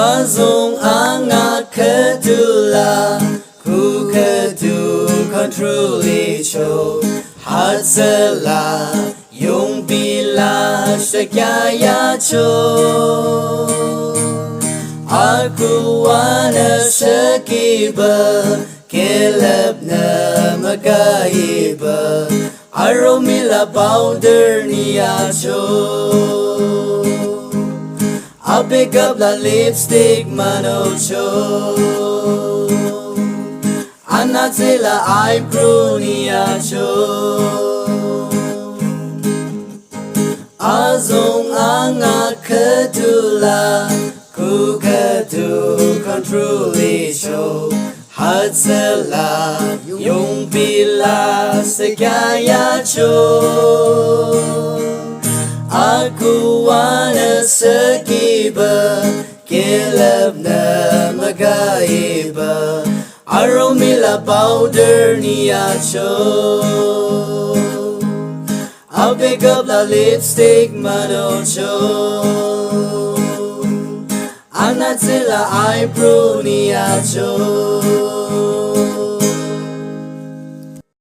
Azong anga kedula ku kedu control cho hatsela Yungpila Sangtam cho aku wana sekiba kelab na magaiba aromila powder niya cho I pick up the lipstick manocho Anatela eyebrow niyacho Azong anga kedula ku kedu control show Hatsela Yungpila Sangtam cho aku wana sekiba kelab na magaiba aromila powder niya cho I'll pick up the lipstick manocho Anatela eyebrow niya cho